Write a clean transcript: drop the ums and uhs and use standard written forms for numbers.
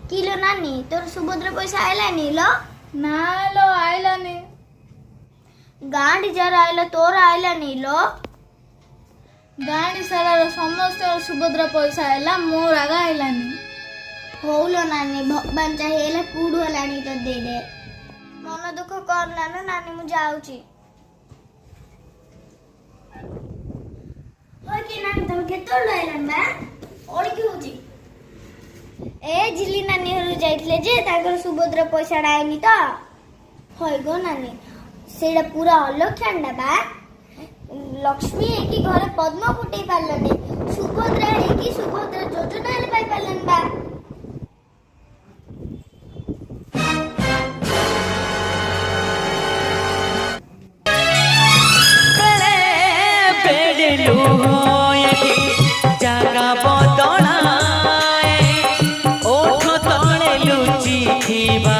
kilo नानी तोर सुभद्रा पैसा आइलानी लो ना लो आइलानी गांडी जरा आइला तोर आइलानी लो गाड़ी सारा समस्त सुभद्रा पैसा आइला मोर आगा आइलानी होलो नानी भगवान चाहिए कूड़ हलानी तो दे दे मन दुख करना ना नानी मु जाऊची होय कि नानी तुम केतो लइलन बा ओडी कि होची ए झिली नानी हरु जाइतले जे ताकर सुभद्रा पैसा आइनी तो होय गो नानी सेडा पूरा अलक्षणडा बा लक्ष्मी एकी घरे पद्म फुटै पारलनी सुभद्रा एकी सुभद्रा योजना पाई पारलन बा जागा बदला ओठ तले लुचि थीबा